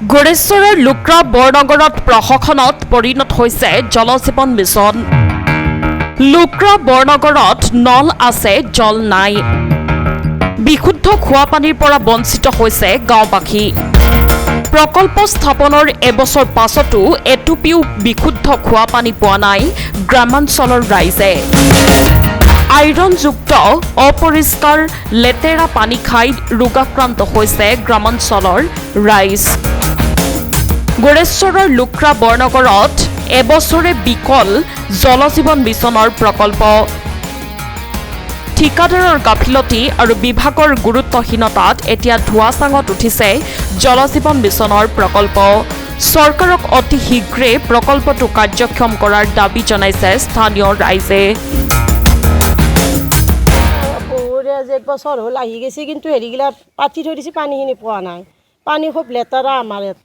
গোৰেশ্বৰৰ লুক্ৰা বৰনগৰত প্ৰশাসনত পৰিণত হৈছে জল জীৱন মিছন। লুক্ৰা বৰনগৰত নল আছে, জল নাই। বিশুদ্ধ খোৱা পানীৰ পৰা বঞ্চিত হৈছে গাঁওবাসী। প্ৰকল্প স্থাপনৰ এবছৰ পাছতো এটুপিও বিশুদ্ধ খোৱা পানী পোৱা নাই গ্ৰামাঞ্চলৰ ৰাইজে। আইৰণযুক্ত অপৰিষ্কাৰ লেতেৰা পানী খাই ৰোগাক্ৰান্ত হৈছে গ্ৰামাঞ্চলৰ ৰাইজ। গোৰেশ্বৰৰ লুক্ৰা বৰনগৰত এবছৰে বিকল জল জীৱন মিছনৰ প্ৰকল্প। ঠিকাদাৰৰ গাফিলতি আৰু বিভাগৰ গুৰুত্বহীনতাত এতিয়া ধোঁৱাচাঙত উঠিছে জল জীৱন মিছনৰ প্ৰকল্প। চৰকাৰক অতি শীঘ্ৰে প্ৰকল্পটো কাৰ্যক্ষম কৰাৰ দাবী জনাইছে স্থানীয় ৰাইজে। এক বছৰ হ'ল আহি গৈছে, কিন্তু হেৰিগিলা পাতি থৈ দিছে, পানীখিনি পোৱা নাই। পানী খুব লেতেৰা আমাৰ ইয়াত,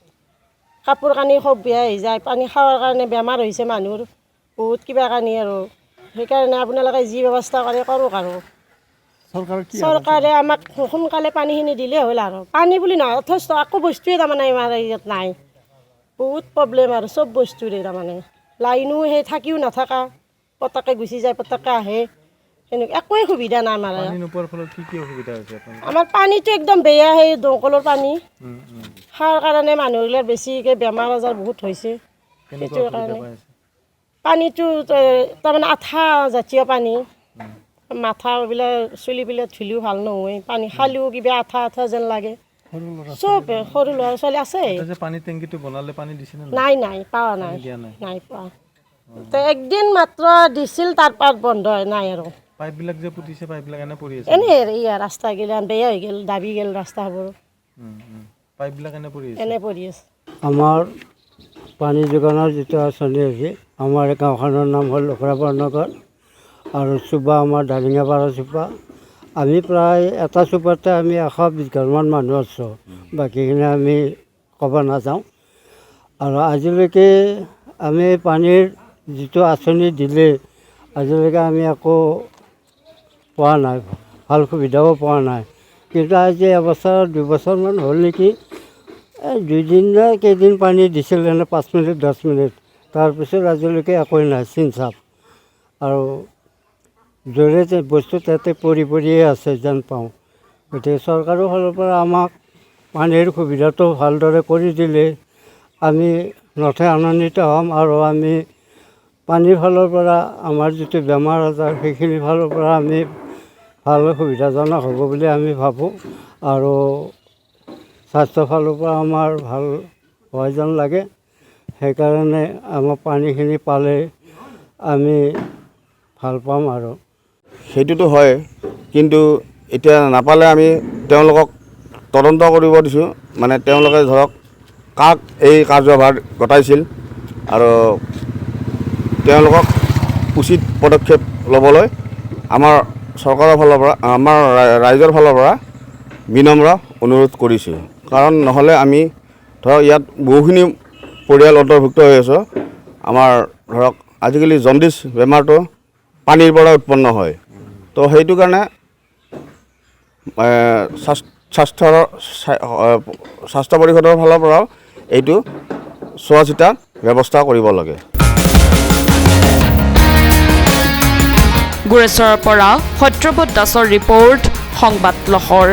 কাপোৰ কানি খুব বেয়া হৈ যায়। পানী খাৱাৰ কাৰণে বেমাৰ হৈছে মানুহৰ বহুত কিবা কানি আৰু সেইকাৰণে আপোনালোকে যি ব্যৱস্থা কৰে কৰক। আৰু চৰকাৰে আমাক সোনকালে পানীখিনি দিলেই হ'ল। আৰু পানী বুলি নহয়, যথেষ্ট একো বস্তুৱে তাৰমানে আমাৰ ইয়াত নাই। বহুত প্ৰব্লেম আৰু চব বস্তুৰে তাৰমানে লাইনো সেই থাকিও নাথাকা, পটককৈ গুচি যায়, পটককৈ আহে, সেনেকুৱা একোৱেই সুবিধা নাই আমাৰ। আমাৰ পানীটো একদম বেয়া, সেই দমকলৰ পানী খোৱাৰ কাৰণে মানুহবিলাক বেছিকৈ বেমাৰ আজাৰ বহুত হৈছে। সেইটোৰ কাৰণে পানীটো তাৰমানে আঠা জাতীয় পানী, মাথাবিলাক চুলিবিলাক ধুলেও ভাল নহয়, পানী খালেও কিবা আঠা আঠা যেন লাগে। চব সৰু ল'ৰা ছোৱালী আছে। নাই নাই পোৱা নাই, নাই পোৱা। একদিন মাত্ৰ দিছিল, তাৰপৰা বন্ধ নাই আৰু। পাইপবিলাক যে পুতিছে, পাইপবিলাক এনে পৰি আছে। এনেই ৰাস্তা গিলা বেয়া হৈ গ'ল, দাবি গ'ল ৰাস্তাবোৰ। পাইপবিলাক এনে পৰি আছে, এনে পৰি আছে। আমাৰ পানী যোগানৰ যিটো আঁচনি হৈছে, আমাৰ গাঁওখনৰ নাম হ'ল লুক্ৰা বৰনগৰ আৰু চুবা আমাৰ ডালিঙাপাৰা চুবা। আমি প্ৰায় এটা চুবাতে আমি 120 ঘৰমান মানুহ আছোঁ, বাকীখিনি আমি ক'ব নাযাওঁ। আৰু আজিলৈকে আমি পানীৰ যিটো আঁচনি দিলে, আজিলৈকে আমি একো পোৱা নাই, ভাল সুবিধাও পোৱা নাই। কিন্তু আজি এবছৰ 2 বছৰমান হ'ল নেকি, 2 দিন নে কেইদিন পানী দিছিল, এনে 5 মিনিট 10 মিনিট, তাৰপিছত আজিলৈকে একোৱেই নাই, চিন-চাপ। আৰু য'ৰে বস্তু তাতে পৰিয়ে আছে যেন পাওঁ। গতিকে চৰকাৰৰ ফালৰ পৰা আমাক পানীৰ সুবিধাটো ভালদৰে কৰি দিলে আমি নথৈ আনন্দিত হ'ম। আৰু আমি পানীৰ ফালৰ পৰা আমাৰ যিটো বেমাৰ আজাৰ, সেইখিনিৰ ফালৰ পৰা আমি ভাল সুবিধাজনক হ'ব বুলি আমি ভাবোঁ। আৰু স্বাস্থ্যৰ ফালৰ পৰা আমাৰ ভাল হয় যেন লাগে। সেইকাৰণে আমাৰ পানীখিনি পালে আমি ভাল পাম। আৰু সেইটোতো হয়, কিন্তু এতিয়া নাপালে আমি তেওঁলোকক তদন্ত কৰিব দিছোঁ। মানে তেওঁলোকে ধৰক কাক এই কাৰ্যভাৰ গতাইছিল, আৰু তেওঁলোকক উচিত পদক্ষেপ ল'বলৈ আমাৰ চৰকাৰৰ ফালৰ পৰা, আমাৰ ৰাইজৰ ফালৰ পৰা বিনম্ৰ অনুৰোধ কৰিছোঁ। কাৰণ নহ'লে আমি ধৰক ইয়াত বহুখিনি পৰিয়াল অন্তৰ্ভুক্ত হৈ আছোঁ। আমাৰ ধৰক আজিকালি জণ্ডিছ বেমাৰটো পানীৰ পৰা উৎপন্ন হয়। তো সেইটো কাৰণে স্বাস্থ্য পৰিষদৰ ফালৰ পৰাও এইটো চোৱা চিতা ব্যৱস্থা কৰিব লাগে। গোৰেশ্বৰৰ পৰা সত্যব্ৰত দাসৰ ৰিপৰ্ট, সংবাদ লহৰ।